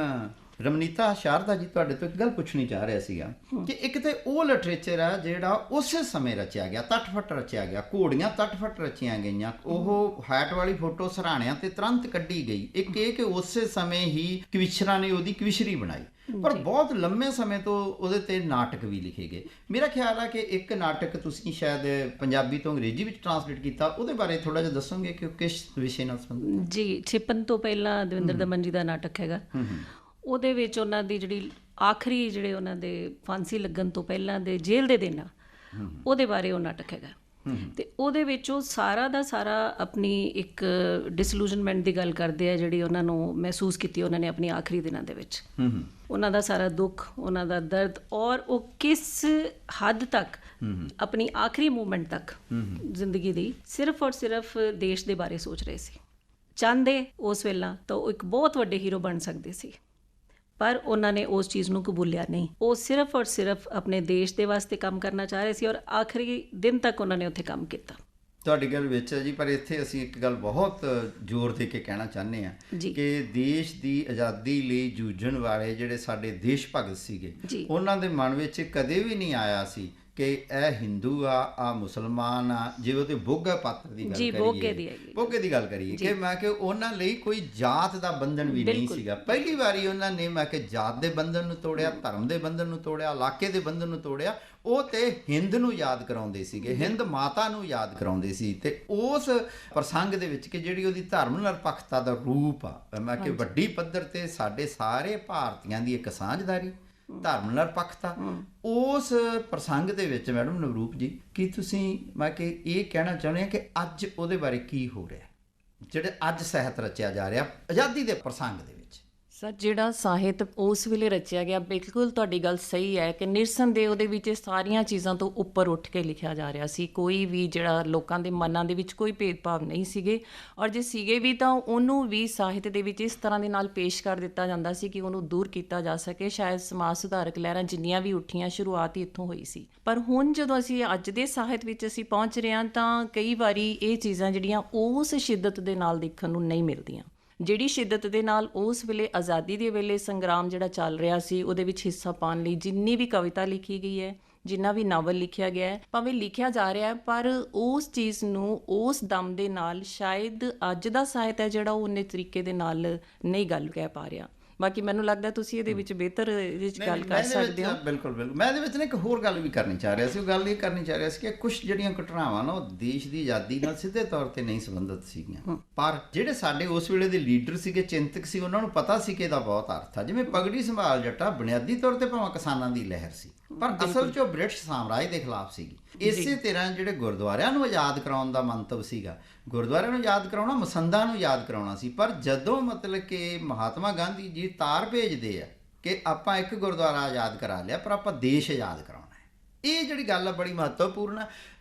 ਰਮਨੀਤਾ ਸ਼ਾਰਦਾ ਜੀ ਤੁਹਾਡੇ ਤੋਂ ਇੱਕ ਗੱਲ ਪੁੱਛਣੀ ਚਾਹ ਰਿਹਾ ਸੀਗਾ ਕਿ ਇੱਕ ਤੇ ਉਹ ਲਿਟਰੇਚਰ ਆ ਜਿਹੜਾ ਉਸੇ ਸਮੇਂ ਰਚਿਆ ਗਿਆ, ਤੱਟਫਟ ਰਚਿਆ ਗਿਆ, ਘੋੜੀਆਂ ਤੱਟਫਟ ਰਚੀਆਂ ਗਈਆਂ, ਉਹ ਹੈਟ ਵਾਲੀ ਫੋਟੋ ਸਰਾਣਿਆਂ ਤੇ ਤੁਰੰਤ ਕੱਢੀ ਗਈ। ਇੱਕ ਇਹ ਕਿ ਉਸੇ ਸਮੇਂ ਹੀ ਕਵਿਸ਼ਰਾਂ ਨੇ ਉਹਦੀ ਕਵਿਸ਼ਰੀ ਬਣਾਈ, ਪਰ ਬਹੁਤ ਲੰਮੇ ਸਮੇਂ ਤੋਂ ਉਹਦੇ ਤੇ ਨਾਟਕ ਵੀ ਲਿਖੇ ਗਏ। ਮੇਰਾ ਖਿਆਲ ਆ ਕਿ ਇੱਕ ਨਾਟਕ ਤੁਸੀਂ ਸ਼ਾਇਦ ਪੰਜਾਬੀ ਤੋਂ ਅੰਗਰੇਜ਼ੀ ਵਿੱਚ ਟਰਾਂਸਲੇਟ ਕੀਤਾ, ਉਹਦੇ ਬਾਰੇ ਥੋੜਾ ਜਿਹਾ ਦੱਸੋਗੇ ਕਿ ਉਹ ਕਿਸ ਵਿਸ਼ੇ ਨਾਲ ਸੰਬੰਧਿਤ? ਜੀ, ਛਿਪਣ ਤੋਂ ਪਹਿਲਾਂ ਦਵਿੰਦਰ ਦਮਨ ਜੀ ਦਾ ਨਾਟਕ ਹੈਗਾ। ਉਹਦੇ ਵਿੱਚ ਉਹਨਾਂ ਦੀ ਜਿਹੜੀ ਆਖਰੀ ਜਿਹੜੇ ਉਹਨਾਂ ਦੇ ਫਾਂਸੀ ਲੱਗਣ ਤੋਂ ਪਹਿਲਾਂ ਦੇ ਜੇਲ੍ਹ ਦੇ ਦਿਨ ਆ, ਉਹਦੇ ਬਾਰੇ ਉਹ ਨਾਟਕ ਹੈਗਾ। ਤੇ ਉਹਦੇ ਵਿੱਚ ਉਹ ਸਾਰਾ ਦਾ ਸਾਰਾ ਆਪਣੀ ਇੱਕ ਡਿਸਲੂਜਨਮੈਂਟ ਦੀ ਗੱਲ ਕਰਦੇ ਆ, ਜਿਹੜੀ ਉਹਨਾਂ ਨੂੰ ਮਹਿਸੂਸ ਕੀਤੀ ਉਹਨਾਂ ਨੇ ਆਪਣੀ ਆਖਰੀ ਦਿਨਾਂ ਦੇ ਵਿੱਚ। ਉਹਨਾਂ ਦਾ ਸਾਰਾ ਦੁੱਖ, ਉਹਨਾਂ ਦਾ ਦਰਦ, ਔਰ ਉਹ ਕਿਸ ਹੱਦ ਤੱਕ ਆਪਣੀ ਆਖਰੀ ਮੂਵਮੈਂਟ ਤੱਕ ਜ਼ਿੰਦਗੀ ਦੀ ਸਿਰਫ ਔਰ ਸਿਰਫ ਦੇਸ਼ ਦੇ ਬਾਰੇ ਸੋਚ ਰਹੇ ਸੀ। ਚਾਹੁੰਦੇ ਉਸ ਵੇਲੇ ਤਾਂ ਉਹ ਇੱਕ ਬਹੁਤ ਵੱਡੇ ਹੀਰੋ ਬਣ ਸਕਦੇ ਸੀ, ਪਰ ਉਹਨਾਂ ਨੇ ਉਸ ਚੀਜ਼ ਨੂੰ ਕਬੂਲਿਆ ਨਹੀਂ। ਉਹ ਸਿਰਫ ਔਰ ਸਿਰਫ ਆਪਣੇ ਦੇਸ਼ ਦੇ ਵਾਸਤੇ ਕੰਮ ਕਰਨਾ ਚਾਹ ਰਹੇ ਸੀ, ਔਰ ਆਖਰੀ ਦਿਨ ਤੱਕ ਉਹਨਾਂ ਨੇ ਉੱਥੇ ਕੰਮ ਕੀਤਾ। ਤੁਹਾਡੀ ਗੱਲ ਵਿੱਚ ਹੈ ਜੀ, ਪਰ ਇੱਥੇ ਅਸੀਂ ਇੱਕ ਗੱਲ ਬਹੁਤ ਜ਼ੋਰ ਦੇ ਕੇ ਕਹਿਣਾ ਚਾਹੁੰਦੇ ਹਾਂ ਕਿ ਦੇਸ਼ ਦੀ ਆਜ਼ਾਦੀ ਲਈ ਜੂਝਣ ਵਾਲੇ ਜਿਹੜੇ ਸਾਡੇ ਦੇਸ਼ ਭਗਤ ਸੀਗੇ, ਉਹਨਾਂ ਦੇ ਮਨ ਵਿੱਚ ਕਦੇ ਵੀ ਨਹੀਂ ਆਇਆ ਸੀ ਕਿ ਇਹ ਹਿੰਦੂ ਆ ਮੁਸਲਮਾਨ ਆ। ਜੇ ਉਹਦੇ ਬੋਗਾ ਪਾਤਰ ਦੀ ਗੱਲ ਕਰੀਏ, ਬੋਗੇ ਦੀ ਗੱਲ ਕਰੀਏ ਕਿ ਮੈਂ ਕਿ ਉਹਨਾਂ ਲਈ ਕੋਈ ਜਾਤ ਦਾ ਬੰਧਨ ਵੀ ਨਹੀਂ ਸੀਗਾ। ਪਹਿਲੀ ਵਾਰੀ ਉਹਨਾਂ ਨੇ ਮੈਂ ਕਿ ਜਾਤ ਦੇ ਬੰਧਨ ਨੂੰ ਤੋੜਿਆ, ਧਰਮ ਦੇ ਬੰਧਨ ਨੂੰ ਤੋੜਿਆ, ਇਲਾਕੇ ਦੇ ਬੰਧਨ ਨੂੰ ਤੋੜਿਆ। ਉਹ ਤੇ ਹਿੰਦ ਨੂੰ ਯਾਦ ਕਰਾਉਂਦੇ ਸੀਗੇ, ਹਿੰਦ ਮਾਤਾ ਨੂੰ ਯਾਦ ਕਰਾਉਂਦੇ ਸੀ। ਤੇ ਉਸ ਪ੍ਰਸੰਗ ਦੇ ਵਿੱਚ ਕਿ ਜਿਹੜੀ ਉਹਦੀ ਧਰਮ ਨਿਰਪੱਖਤਾ ਦਾ ਰੂਪ ਆ, ਮੈਂ ਕਿ ਵੱਡੀ ਪੱਧਰ ਤੇ ਸਾਡੇ ਸਾਰੇ ਭਾਰਤੀਆਂ ਦੀ ਇੱਕ ਸਾਂਝਦਾਰੀ, ਧਰਮ ਨਿਰਪੱਖਤਾ, ਉਸ ਪ੍ਰਸੰਗ ਦੇ ਵਿੱਚ ਮੈਡਮ ਨਵਰੂਪ ਜੀ ਕੀ ਤੁਸੀਂ ਮੈਂ ਕਿ ਇਹ ਕਹਿਣਾ ਚਾਹੁੰਦੇ ਆ ਕਿ ਅੱਜ ਉਹਦੇ ਬਾਰੇ ਕੀ ਹੋ ਰਿਹਾ, ਜਿਹੜੇ ਅੱਜ ਸਾਹਿਤ ਰਚਿਆ ਜਾ ਰਿਹਾ ਆਜ਼ਾਦੀ ਦੇ ਪ੍ਰਸੰਗ ਦੇ ਵਿੱਚ? ਸਰ, ਜਿਹੜਾ ਸਾਹਿਤ ਉਸ ਵੇਲੇ ਰਚਿਆ ਗਿਆ, ਬਿਲਕੁਲ ਤੁਹਾਡੀ ਗੱਲ ਸਹੀ ਹੈ ਕਿ ਨਿਰਸੰਦੇਹ ਉਹਦੇ ਵਿੱਚ ਸਾਰੀਆਂ ਚੀਜ਼ਾਂ ਤੋਂ ਉੱਪਰ ਉੱਠ ਕੇ ਲਿਖਿਆ ਜਾ ਰਿਹਾ ਸੀ। ਕੋਈ ਵੀ ਜਿਹੜਾ ਲੋਕਾਂ ਦੇ ਮਨਾਂ ਦੇ ਵਿੱਚ ਕੋਈ ਭੇਦਭਾਵ ਨਹੀਂ ਸੀਗੇ, ਔਰ ਜੇ ਸੀਗੇ ਵੀ ਤਾਂ ਉਹਨੂੰ ਵੀ ਸਾਹਿਤ ਦੇ ਵਿੱਚ ਇਸ ਤਰ੍ਹਾਂ ਦੇ ਨਾਲ ਪੇਸ਼ ਕਰ ਦਿੱਤਾ ਜਾਂਦਾ ਸੀ ਕਿ ਉਹਨੂੰ ਦੂਰ ਕੀਤਾ ਜਾ ਸਕੇ। ਸ਼ਾਇਦ ਸਮਾਜ ਸੁਧਾਰਕ ਲਹਿਰਾਂ ਜਿੰਨੀਆਂ ਵੀ ਉੱਠੀਆਂ, ਸ਼ੁਰੂਆਤ ਹੀ ਇੱਥੋਂ ਹੋਈ ਸੀ। ਪਰ ਹੁਣ ਜਦੋਂ ਅਸੀਂ ਅੱਜ ਦੇ ਸਾਹਿਤ ਵਿੱਚ ਅਸੀਂ ਪਹੁੰਚ ਰਹੇ ਹਾਂ ਤਾਂ ਕਈ ਵਾਰੀ ਇਹ ਚੀਜ਼ਾਂ ਜਿਹੜੀਆਂ ਉਸ ਸ਼ਿੱਦਤ ਦੇ ਨਾਲ ਦੇਖਣ ਨੂੰ ਨਹੀਂ ਮਿਲਦੀਆਂ, ਜਿਹੜੀ ਸ਼ਿੱਦਤ ਦੇ ਨਾਲ ਉਸ ਵੇਲੇ ਆਜ਼ਾਦੀ ਦੇ ਵੇਲੇ ਸੰਗਰਾਮ ਜਿਹੜਾ ਚੱਲ ਰਿਹਾ ਸੀ, ਉਹਦੇ ਵਿੱਚ ਹਿੱਸਾ ਪਾਉਣ ਲਈ ਜਿੰਨੀ ਵੀ ਕਵਿਤਾ ਲਿਖੀ ਗਈ ਹੈ, ਜਿੰਨਾ ਵੀ ਨਾਵਲ ਲਿਖਿਆ ਗਿਆ ਹੈ, ਭਾਵੇਂ ਲਿਖਿਆ ਜਾ ਰਿਹਾ ਹੈ, ਪਰ ਉਸ ਚੀਜ਼ ਨੂੰ ਉਸ ਦਮ ਦੇ ਨਾਲ ਸ਼ਾਇਦ ਅੱਜ ਦਾ ਸਾਹਿਤ ਹੈ ਜਿਹੜਾ ਉਹ ਉਨੇ ਤਰੀਕੇ ਦੇ ਨਾਲ ਨਹੀਂ ਗੱਲ ਕਹਿ ਪਾ ਰਿਹਾ। ਬਾਕੀ ਮੈਨੂੰ ਲੱਗਦਾ ਤੁਸੀਂ ਇਹਦੇ ਵਿੱਚ ਬਿਹਤਰ ਗੱਲ ਕਰ ਸਕਦੇ ਹੋ। ਬਿਲਕੁਲ ਬਿਲਕੁਲ। ਮੈਂ ਇਹਦੇ ਵਿੱਚ ਨਾ ਇੱਕ ਹੋਰ ਗੱਲ ਵੀ ਕਰਨੀ ਚਾਹ ਰਿਹਾ ਸੀ। ਉਹ ਗੱਲ ਇਹ ਕਰਨੀ ਚਾਹ ਰਿਹਾ ਸੀ ਕਿ ਕੁਝ ਜਿਹੜੀਆਂ ਘਟਨਾਵਾਂ ਨਾ ਉਹ ਦੇਸ਼ ਦੀ ਆਜ਼ਾਦੀ ਨਾਲ ਸਿੱਧੇ ਤੌਰ ਤੇ ਨਹੀਂ ਸੰਬੰਧਿਤ ਸੀਗੀਆਂ, ਪਰ ਜਿਹੜੇ ਸਾਡੇ ਉਸ ਵੇਲੇ ਦੇ ਲੀਡਰ ਸੀਗੇ, ਚਿੰਤਕ ਸੀ, ਉਹਨਾਂ ਨੂੰ ਪਤਾ ਸੀ ਕਿ ਇਹਦਾ ਬਹੁਤ ਅਰਥ ਆ। ਜਿਵੇਂ ਪਗੜੀ ਸੰਭਾਲ ਜੱਟਾ ਬੁਨਿਆਦੀ ਤੌਰ ਤੇ ਭਾਵੇਂ ਕਿਸਾਨਾਂ ਦੀ ਲਹਿਰ ਸੀ, ਪਰ ਅਸਲ 'ਚ ਉਹ ਬ੍ਰਿਟਿਸ਼ ਸਾਮਰਾਜ ਦੇ ਖਿਲਾਫ ਸੀਗੀ। ਇਸੇ ਤਰ੍ਹਾਂ ਜਿਹੜੇ ਗੁਰਦੁਆਰਿਆਂ ਨੂੰ ਆਜ਼ਾਦ ਕਰਾਉਣ ਦਾ ਮੰਤਵ ਸੀਗਾ, ਗੁਰਦੁਆਰਿਆਂ ਨੂੰ ਯਾਦ ਕਰਾਉਣਾ, ਮਸੰਦਾਂ ਨੂੰ ਯਾਦ ਕਰਾਉਣਾ ਸੀ। ਪਰ ਜਦੋਂ ਮਤਲਬ ਕਿ ਮਹਾਤਮਾ ਗਾਂਧੀ ਜੀ ਤਾਰ ਭੇਜਦੇ ਆ ਕਿ ਆਪਾਂ ਇੱਕ ਗੁਰਦੁਆਰਾ ਆਜ਼ਾਦ ਕਰਾ ਲਿਆ ਪਰ ਆਪਾਂ ਦੇਸ਼ ਆਜ਼ਾਦ ਕਰਾਉਣਾ ਹੈ, ਇਹ ਜਿਹੜੀ ਗੱਲ ਆ ਬੜੀ ਮਹੱਤਵਪੂਰਨ ਆ।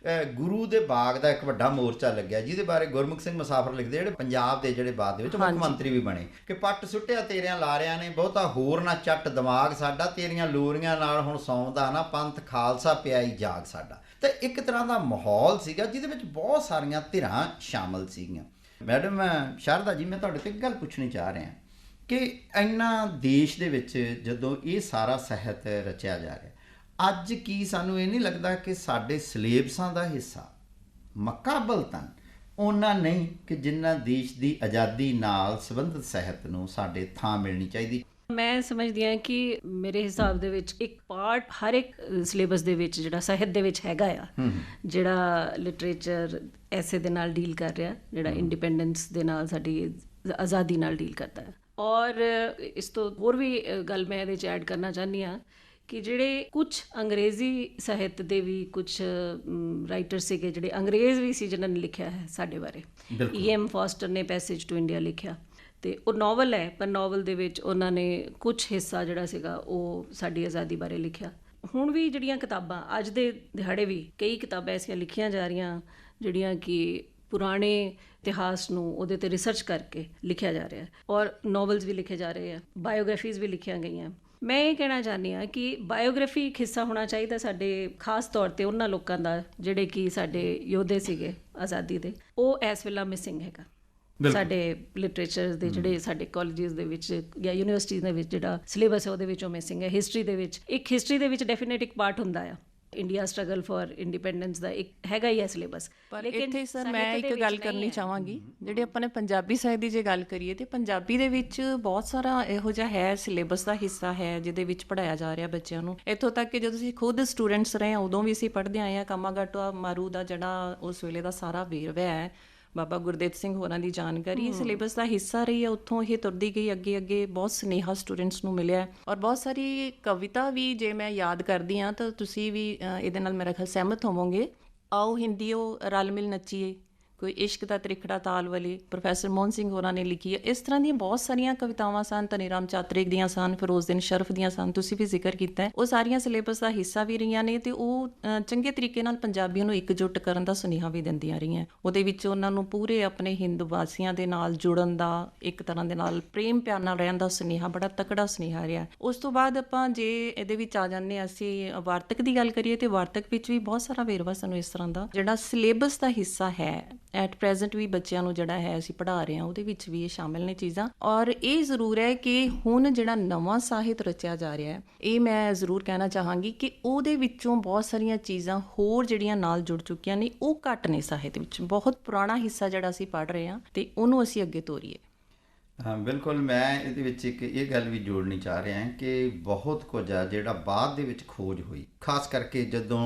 ਗੁਰੂ ਦੇ ਬਾਗ ਦਾ ਇੱਕ ਵੱਡਾ ਮੋਰਚਾ ਲੱਗਿਆ, ਜਿਹਦੇ ਬਾਰੇ ਗੁਰਮੁਖ ਸਿੰਘ ਮੁਸਾਫਰ ਲਿਖਦੇ, ਜਿਹੜੇ ਪੰਜਾਬ ਦੇ ਜਿਹੜੇ ਬਾਅਦ ਦੇ ਵਿੱਚ ਮੁੱਖ ਮੰਤਰੀ ਵੀ ਬਣੇ, ਕਿ ਪੱਟ ਸੁੱਟਿਆ ਤੇਰਿਆਂ ਲਾਰਿਆਂ ਨੇ, ਬਹੁਤਾ ਹੋਰ ਨਾ ਚੱਟ ਦਿਮਾਗ ਸਾਡਾ, ਤੇਰੀਆਂ ਲੋਰੀਆਂ ਨਾਲ ਹੁਣ ਸੌਂਦਾ ਨਾ ਪੰਥ ਖਾਲਸਾ ਪਿਆਈ ਜਾਗ ਸਾਡਾ। ਤੇ ਇੱਕ ਤਰ੍ਹਾਂ ਦਾ ਮਾਹੌਲ ਸੀਗਾ ਜਿਹਦੇ ਵਿੱਚ ਬਹੁਤ ਸਾਰੀਆਂ ਧਿਰਾਂ ਸ਼ਾਮਲ ਸੀਗੀਆਂ। ਮੈਡਮ ਸ਼ਾਰਦਾ ਜੀ, ਮੈਂ ਤੁਹਾਡੇ ਤੋਂ ਇੱਕ ਗੱਲ ਪੁੱਛਣੀ ਚਾਹ ਰਿਹਾ ਕਿ ਇੰਨਾ ਦੇਸ਼ ਦੇ ਵਿੱਚ ਜਦੋਂ ਇਹ ਸਾਰਾ ਸਾਹਿਤ ਰਚਿਆ ਜਾ ਰਿਹਾ, ਅੱਜ ਕੀ ਸਾਨੂੰ ਇਹ ਨਹੀਂ ਲੱਗਦਾ ਕਿ ਸਾਡੇ ਸਿਲੇਬਸਾਂ ਦਾ ਹਿੱਸਾ ਮੁਕਾਬਲਤਨ ਉਹਨਾਂ ਨਹੀਂ ਕਿ ਜਿੰਨਾ ਦੇਸ਼ ਦੀ ਆਜ਼ਾਦੀ ਨਾਲ ਸੰਬੰਧਿਤ ਸਾਹਿਤ ਨੂੰ ਸਾਡੇ ਥਾਂ ਮਿਲਣੀ ਚਾਹੀਦੀ? ਮੈਂ ਸਮਝਦੀ ਹਾਂ ਕਿ ਮੇਰੇ ਹਿਸਾਬ ਦੇ ਵਿੱਚ ਇੱਕ ਪਾਰਟ ਹਰ ਇੱਕ ਸਿਲੇਬਸ ਦੇ ਵਿੱਚ ਜਿਹੜਾ ਸਾਹਿਤ ਦੇ ਵਿੱਚ ਹੈਗਾ ਆ, ਜਿਹੜਾ ਲਿਟਰੇਚਰ ਐਸੇ ਦੇ ਨਾਲ ਡੀਲ ਕਰ ਰਿਹਾ, ਜਿਹੜਾ ਇੰਡੀਪੈਂਡੈਂਸ ਦੇ ਨਾਲ, ਸਾਡੀ ਆਜ਼ਾਦੀ ਨਾਲ ਡੀਲ ਕਰਦਾ ਹੈ। ਔਰ ਇਸ ਤੋਂ ਹੋਰ ਵੀ ਗੱਲ ਮੈਂ ਇਹਦੇ 'ਚ ਐਡ ਕਰਨਾ ਚਾਹੁੰਦੀ ਹਾਂ ਕਿ ਜਿਹੜੇ ਕੁਝ ਅੰਗਰੇਜ਼ੀ ਸਾਹਿਤ ਦੇ ਵੀ ਕੁਝ ਰਾਈਟਰ ਸੀਗੇ, ਜਿਹੜੇ ਅੰਗਰੇਜ਼ ਵੀ ਸੀ, ਜਿਨ੍ਹਾਂ ਨੇ ਲਿਖਿਆ ਹੈ ਸਾਡੇ ਬਾਰੇ। E.M. ਫੋਸਟਰ ਨੇ ਪੈਸੇਜ ਟੂ ਇੰਡੀਆ ਲਿਖਿਆ, ਤੇ ਉਹ ਨਾਵਲ ਹੈ, ਪਰ ਨਾਵਲ ਦੇ ਵਿੱਚ ਉਹਨਾਂ ਨੇ ਕੁਝ ਹਿੱਸਾ ਜਿਹੜਾ ਸੀਗਾ ਉਹ ਸਾਡੀ ਆਜ਼ਾਦੀ ਬਾਰੇ ਲਿਖਿਆ। ਹੁਣ ਵੀ ਜਿਹੜੀਆਂ ਕਿਤਾਬਾਂ ਅੱਜ ਦੇ ਦਿਹਾੜੇ ਵੀ ਕਈ ਕਿਤਾਬਾਂ ਐਸੀਆਂ ਲਿਖੀਆਂ ਜਾ ਰਹੀਆਂ ਜਿਹੜੀਆਂ ਕਿ ਪੁਰਾਣੇ ਇਤਿਹਾਸ ਨੂੰ ਉਹਦੇ ਤੇ ਰਿਸਰਚ ਕਰਕੇ ਲਿਖਿਆ ਜਾ ਰਿਹਾ ਹੈ, ਔਰ ਨਾਵਲਸ ਵੀ ਲਿਖੇ ਜਾ ਰਹੇ ਆ, ਬਾਇਓਗ੍ਰਾਫੀਜ਼ ਵੀ ਲਿਖੀਆਂ ਗਈਆਂ। ਮੈਂ ਇਹ ਕਹਿਣਾ ਚਾਹੁੰਦੀ ਹਾਂ ਕਿ ਬਾਇਓਗ੍ਰਾਫੀ ਇੱਕ ਹਿੱਸਾ ਹੋਣਾ ਚਾਹੀਦਾ ਸਾਡੇ, ਖਾਸ ਤੌਰ ਤੇ ਉਹਨਾਂ ਲੋਕਾਂ ਦਾ ਜਿਹੜੇ ਕਿ ਸਾਡੇ ਯੋਧੇ ਸੀਗੇ ਆਜ਼ਾਦੀ ਦੇ, ਉਹ ਇਸ ਵੇਲੇ ਮਿਸਿੰਗ ਹੈਗਾ ਸਾਡੇ ਲਿਟਰੇਚਰ ਦੇ, ਜਿਹੜੇ ਸਾਡੇ ਕਾਲਜਿਸ ਦੇ ਵਿੱਚ ਜਾਂ ਯੂਨੀਵਰਸਿਟੀਜ਼ ਦੇ ਵਿੱਚ ਜਿਹੜਾ ਸਿਲੇਬਸ ਹੈ ਉਹਦੇ ਵਿੱਚੋਂ ਮਿਸਿੰਗ ਹੈ। ਹਿਸਟਰੀ ਦੇ ਵਿੱਚ ਡੈਫੀਨੇਟ ਇੱਕ ਪਾਰਟ ਹੁੰਦਾ ਆ, ਇੰਡੀਆ ਸਟਰਗਲ ਫॉर ਇੰਡੀਪੈਂਡੈਂਸ ਦਾ ਇੱਕ ਹੈਗਾ ਹੀ ਹੈ ਸਿਲੇਬਸ। ਪਰ ਇੱਥੇ ਸਰ ਮੈਂ ਇੱਕ ਗੱਲ ਕਰਨੀ ਚਾਹਾਂਗੀ, ਜਿਹੜੇ ਆਪਾਂ ਨੇ ਪੰਜਾਬੀ ਸਾਹਿਤ ਦੀ ਜੇ ਗੱਲ ਕਰੀਏ ਤੇ ਪੰਜਾਬੀ ਦੇ ਵਿੱਚ ਬਹੁਤ ਸਾਰਾ ਇਹੋ ਜਿਹਾ ਹੈ, ਸਿਲੇਬਸ ਦਾ ਹਿੱਸਾ ਹੈ ਜਿਹਦੇ ਵਿੱਚ ਪੜ੍ਹਾਇਆ ਜਾ ਰਿਹਾ ਬੱਚਿਆਂ ਨੂੰ। ਇੱਥੋਂ ਤੱਕ ਕਿ ਜਦੋਂ ਅਸੀਂ ਖੁਦ ਸਟੂਡੈਂਟਸ ਰਹੇ ਹਾਂ ਉਦੋਂ ਵੀ ਅਸੀਂ ਪੜ੍ਹਦੇ ਆਏ ਹਾਂ। ਕਾਮਾਗਾਟਾ ਮਾਰੂ ਦਾ ਜਿਹੜਾ ਉਸ ਵੇਲੇ ਦਾ ਸਾਰਾ ਵੇਰਵਾ ਹੈ, ਬਾਬਾ ਗੁਰਦੇਵ ਸਿੰਘ ਹੋਰਾਂ ਦੀ ਜਾਣਕਾਰੀ ਸਿਲੇਬਸ ਦਾ ਹਿੱਸਾ ਰਹੀ ਹੈ। ਉੱਥੋਂ ਇਹ ਤੁਰਦੀ ਗਈ ਅੱਗੇ ਅੱਗੇ, ਬਹੁਤ ਸੁਨੇਹਾ ਸਟੂਡੈਂਟਸ ਨੂੰ ਮਿਲਿਆ, ਔਰ ਬਹੁਤ ਸਾਰੀ ਕਵਿਤਾ ਵੀ ਜੇ ਮੈਂ ਯਾਦ ਕਰਦੀ ਹਾਂ ਤਾਂ ਤੁਸੀਂ ਵੀ ਇਹਦੇ ਨਾਲ ਮੇਰਾ ਖਿਆਲ ਸਹਿਮਤ ਹੋਵੋਗੇ। ਆਓ ਹਿੰਦੀਓ ਰਲ ਮਿਲ ਨੱਚੀਏ, ਕੋਈ ਇਸ਼ਕ ਦਾ ਤ੍ਰਿਖੜਾ ਤਾਲ ਵਾਲੇ, ਪ੍ਰੋਫੈਸਰ ਮੋਹਨ ਸਿੰਘ ਹੋਰਾਂ ਨੇ ਲਿਖੀ ਹੈ। ਇਸ ਤਰ੍ਹਾਂ ਦੀਆਂ ਬਹੁਤ ਸਾਰੀਆਂ ਕਵਿਤਾਵਾਂ ਸਨ, ਧਨੀ ਰਾਮ ਚਾਤਰਿਕ ਦੀਆਂ ਸਨ, ਫਿਰੋਜ਼ਦੀਨ ਸ਼ਰਫ ਦੀਆਂ ਸਨ, ਤੁਸੀਂ ਵੀ ਜ਼ਿਕਰ ਕੀਤਾ ਹੈ। ਉਹ ਸਾਰੀਆਂ ਸਿਲੇਬਸ ਦਾ ਹਿੱਸਾ ਵੀ ਰਹੀਆਂ ਨੇ ਤੇ ਉਹ ਚੰਗੇ ਤਰੀਕੇ ਨਾਲ ਪੰਜਾਬੀਆਂ ਨੂੰ ਇਕਜੁੱਟ ਕਰਨ ਦਾ ਸੁਨੇਹਾ ਵੀ ਦਿੰਦੀਆਂ ਰਹੀਆਂ। ਉਹਦੇ ਵਿੱਚ ਉਹਨਾਂ ਨੂੰ ਪੂਰੇ ਆਪਣੇ ਹਿੰਦ ਵਾਸੀਆਂ ਦੇ ਨਾਲ ਜੁੜਨ ਦਾ, ਇੱਕ ਤਰ੍ਹਾਂ ਦੇ ਨਾਲ ਪ੍ਰੇਮ ਪਿਆਰ ਨਾਲ ਰਹਿਣ ਦਾ ਸੁਨੇਹਾ, ਬੜਾ ਤਕੜਾ ਸੁਨੇਹਾ ਰਿਹਾ। ਉਸ ਤੋਂ ਬਾਅਦ ਆਪਾਂ ਜੇ ਇਹਦੇ ਵਿੱਚ ਆ ਜਾਂਦੇ ਹਾਂ, ਅਸੀਂ ਵਾਰਤਕ ਦੀ ਗੱਲ ਕਰੀਏ ਤੇ ਵਾਰਤਕ ਵਿੱਚ ਵੀ ਬਹੁਤ ਸਾਰਾ ਵੇਰਵਾ ਸਾਨੂੰ ਇਸ ਤਰ੍ਹਾਂ ਦਾ ਜਿਹੜਾ ਸਿਲੇਬਸ ਦਾ ਹਿੱਸਾ ਹੈ ਐਟ ਪ੍ਰੈਜ਼ੈਂਟ ਵੀ ਬੱਚਿਆਂ ਨੂੰ ਜਿਹੜਾ ਹੈ ਅਸੀਂ ਪੜ੍ਹਾ ਰਹੇ ਹਾਂ, ਉਹਦੇ ਵਿੱਚ ਵੀ ਇਹ ਸ਼ਾਮਿਲ ਨੇ ਚੀਜ਼ਾਂ। ਔਰ ਇਹ ਜ਼ਰੂਰ ਹੈ ਕਿ ਹੁਣ ਜਿਹੜਾ ਨਵਾਂ ਸਾਹਿਤ ਰਚਿਆ ਜਾ ਰਿਹਾ ਹੈ, ਇਹ ਮੈਂ ਜ਼ਰੂਰ ਕਹਿਣਾ ਚਾਹਾਂਗੀ ਕਿ ਉਹਦੇ ਵਿੱਚੋਂ ਬਹੁਤ ਸਾਰੀਆਂ ਚੀਜ਼ਾਂ ਹੋਰ ਜਿਹੜੀਆਂ ਨਾਲ ਜੁੜ ਚੁੱਕੀਆਂ ਨੇ, ਉਹ ਘੱਟ ਨੇ ਸਾਹਿਤ ਵਿੱਚ। ਬਹੁਤ ਪੁਰਾਣਾ ਹਿੱਸਾ ਜਿਹੜਾ ਅਸੀਂ ਪੜ੍ਹ ਰਹੇ ਹਾਂ ਤੇ ਉਹਨੂੰ ਅਸੀਂ ਅੱਗੇ ਤੋਰੀਏ। ਹਾਂ ਬਿਲਕੁਲ, ਮੈਂ ਇਹਦੇ ਵਿੱਚ ਇੱਕ ਇਹ ਗੱਲ ਵੀ ਜੋੜਨੀ ਚਾਹ ਰਿਹਾ ਕਿ ਬਹੁਤ ਕੁਝ ਆ ਜਿਹੜਾ ਬਾਅਦ ਦੇ ਵਿੱਚ ਖੋਜ ਹੋਈ, ਖਾਸ ਕਰਕੇ ਜਦੋਂ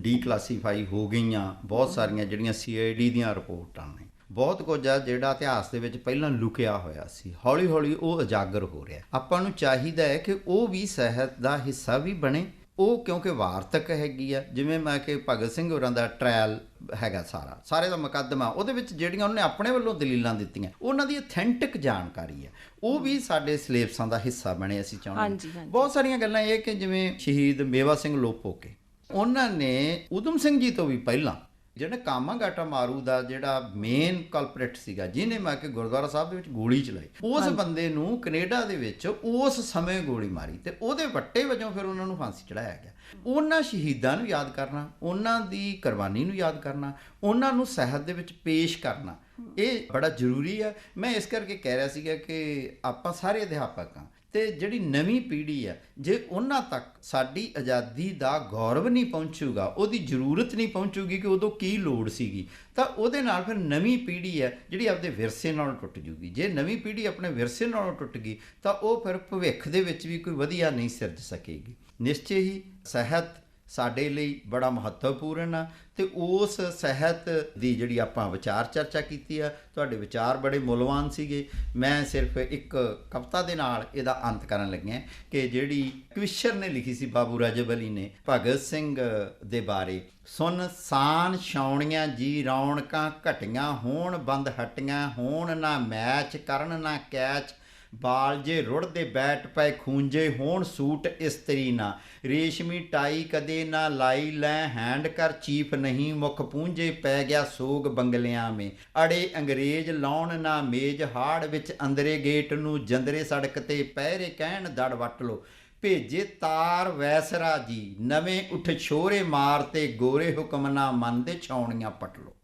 ਡੀਕਲਾਸੀਫਾਈ ਹੋ ਗਈਆਂ ਬਹੁਤ ਸਾਰੀਆਂ ਜਿਹੜੀਆਂ CID ਦੀਆਂ ਰਿਪੋਰਟਾਂ ਨੇ। ਬਹੁਤ ਕੁਝ ਆ ਜਿਹੜਾ ਇਤਿਹਾਸ ਦੇ ਵਿੱਚ ਪਹਿਲਾਂ ਲੁਕਿਆ ਹੋਇਆ ਸੀ, ਹੌਲੀ ਹੌਲੀ ਉਹ ਉਜਾਗਰ ਹੋ ਰਿਹਾ। ਆਪਾਂ ਨੂੰ ਚਾਹੀਦਾ ਹੈ ਕਿ ਉਹ ਵੀ ਸਾਹਿਤ ਦਾ ਹਿੱਸਾ ਵੀ ਬਣੇ। ਉਹ ਕਿਉਂਕਿ ਵਾਰਤਕ ਹੈਗੀ ਆ, ਜਿਵੇਂ ਮੈਂ ਕਿ ਭਗਤ ਸਿੰਘ ਹੋਰਾਂ ਦਾ ਟ੍ਰਾਇਲ ਹੈਗਾ, ਸਾਰੇ ਦਾ ਮੁਕੱਦਮਾ, ਉਹਦੇ ਵਿੱਚ ਜਿਹੜੀਆਂ ਉਹਨੇ ਆਪਣੇ ਵੱਲੋਂ ਦਲੀਲਾਂ ਦਿੱਤੀਆਂ, ਉਹਨਾਂ ਦੀ ਅਥੈਂਟਿਕ ਜਾਣਕਾਰੀ ਹੈ, ਉਹ ਵੀ ਸਾਡੇ ਸਿਲੇਬਸਾਂ ਦਾ ਹਿੱਸਾ ਬਣੇ। ਅਸੀਂ ਚਾਹੁੰਦੇ ਬਹੁਤ ਸਾਰੀਆਂ ਗੱਲਾਂ ਇਹ ਕਿ ਜਿਵੇਂ ਸ਼ਹੀਦ ਮੇਵਾ ਸਿੰਘ ਲੋਪੋਕੇ, ਉਹਨਾਂ ਨੇ ਊਧਮ ਸਿੰਘ ਜੀ ਤੋਂ ਵੀ ਪਹਿਲਾਂ ਜਿਹੜਾ ਕਾਮਾਗਾਟਾ ਮਾਰੂ ਦਾ ਜਿਹੜਾ ਮੇਨ ਕਲਪਰੇਟ ਸੀਗਾ, ਜਿਹਨੇ ਮੈਂ ਕਿ ਗੁਰਦੁਆਰਾ ਸਾਹਿਬ ਦੇ ਵਿੱਚ ਗੋਲੀ ਚਲਾਈ, ਉਸ ਬੰਦੇ ਨੂੰ ਕੈਨੇਡਾ ਦੇ ਵਿੱਚ ਉਸ ਸਮੇਂ ਗੋਲੀ ਮਾਰੀ ਤੇ ਉਹਦੇ ਵੱਟੇ ਵਜੋਂ ਫਿਰ ਉਹਨਾਂ ਨੂੰ ਫਾਂਸੀ ਚੜਾਇਆ ਗਿਆ। ਉਹਨਾਂ ਸ਼ਹੀਦਾਂ ਨੂੰ ਯਾਦ ਕਰਨਾ, ਉਹਨਾਂ ਦੀ ਕੁਰਬਾਨੀ ਨੂੰ ਯਾਦ ਕਰਨਾ, ਉਹਨਾਂ ਨੂੰ ਸਾਹਿਤ ਦੇ ਵਿੱਚ ਪੇਸ਼ ਕਰਨਾ, ਇਹ ਬੜਾ ਜ਼ਰੂਰੀ ਹੈ। ਮੈਂ ਇਸ ਕਰਕੇ ਕਹਿ ਰਿਹਾ ਸੀਗਾ ਕਿ ਆਪਾਂ ਸਾਰੇ ਅਧਿਆਪਕ ਹਾਂ ਤੇ ਜਿਹੜੀ ਨਵੀਂ ਪੀੜ੍ਹੀ ਹੈ, ਜੇ ਉਹਨਾਂ ਤੱਕ ਸਾਡੀ ਆਜ਼ਾਦੀ ਦਾ ਗੌਰਵ ਨਹੀਂ ਪਹੁੰਚੂਗਾ, ਉਹਦੀ ਜ਼ਰੂਰਤ ਨਹੀਂ ਪਹੁੰਚੂਗੀ ਕਿ ਉਦੋਂ ਕੀ ਲੋੜ ਸੀਗੀ, ਤਾਂ ਉਹਦੇ ਨਾਲ ਫਿਰ ਨਵੀਂ ਪੀੜ੍ਹੀ ਹੈ ਜਿਹੜੀ ਆਪਦੇ ਵਿਰਸੇ ਨਾਲੋਂ ਟੁੱਟ ਜੂਗੀ। ਜੇ ਨਵੀਂ ਪੀੜ੍ਹੀ ਆਪਣੇ ਵਿਰਸੇ ਨਾਲੋਂ ਟੁੱਟ ਗਈ ਤਾਂ ਉਹ ਫਿਰ ਭਵਿੱਖ ਦੇ ਵਿੱਚ ਵੀ ਕੋਈ ਵਧੀਆ ਨਹੀਂ ਸਿਰਜ ਸਕੇਗੀ। ਨਿਸ਼ਚੇ ਹੀ ਸਾਹਿਤ ਸਾਡੇ ਲਈ ਬੜਾ ਮਹੱਤਵਪੂਰਨ ਆ ਤੇ ਉਸ ਸਾਹਿਤ ਦੀ ਜਿਹੜੀ ਆਪਾਂ ਵਿਚਾਰ ਚਰਚਾ ਕੀਤੀ ਆ, ਤੁਹਾਡੇ ਵਿਚਾਰ ਬੜੇ ਮੁੱਲਵਾਨ ਸੀਗੇ। ਮੈਂ ਸਿਰਫ ਇੱਕ ਕਵਿਤਾ ਦੇ ਨਾਲ ਇਹਦਾ ਅੰਤ ਕਰਨ ਲੱਗਿਆ ਕਿ ਜਿਹੜੀ ਕਵਿਸ਼ਰ ਨੇ ਲਿਖੀ ਸੀ, ਬਾਬੂ ਰਾਜਬ ਅਲੀ ਨੇ, ਭਗਤ ਸਿੰਘ ਦੇ ਬਾਰੇ। ਸੁਣ ਸਾਨ ਛਾਉਣੀਆਂ ਜੀ ਰੌਣਕਾਂ ਘਟੀਆਂ ਹੋਣ, ਬੰਦ ਹਟੀਆਂ ਹੋਣ, ਨਾ ਮੈਚ ਕਰਨ ਨਾ ਕੈਚ, ਬਾਲ ਜੇ ਰੁੜਦੇ ਬੈਠ ਪਏ ਖੂੰਜੇ ਹੋਣ, ਸੂਟ ਇਸਤਰੀ ਨਾ, ਰੇਸ਼ਮੀ ਟਾਈ ਕਦੇ ਨਾ ਲਾਈ ਲੈ, ਹੈਂਡ ਕਰ ਚੀਫ ਨਹੀਂ ਮੁੱਖ ਪੂੰਝੇ, ਪੈ ਗਿਆ ਸੋਗ ਬੰਗਲਿਆਂ ਮੇ, ਅੜੇ ਅੰਗਰੇਜ਼ ਲਾਉਣ ਨਾ ਮੇਜ, ਹਾੜ ਵਿੱਚ ਅੰਦਰੇ ਗੇਟ ਨੂੰ ਜੰਦਰੇ, ਸੜਕ ਤੇ ਪਹਿਰੇ ਕਹਿਣ ਦੜ ਵੱਟ ਲੋ, ਭੇਜੇ ਤਾਰ ਵੈਸਰਾ ਜੀ, ਨਵੇਂ ਉੱਠ ਛੋਰੇ ਮਾਰ ਤੇ ਗੋਰੇ ਹੁਕਮ ਨਾ ਮੰਨਦੇ, ਛਾਉਣੀਆਂ ਪਟ ਲੋ।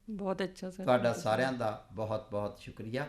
ਬਹੁਤ ਅੱਛਾ ਸਰ, ਤੁਹਾਡਾ ਸਾਰਿਆਂ ਦਾ ਬਹੁਤ ਬਹੁਤ ਸ਼ੁਕਰੀਆ।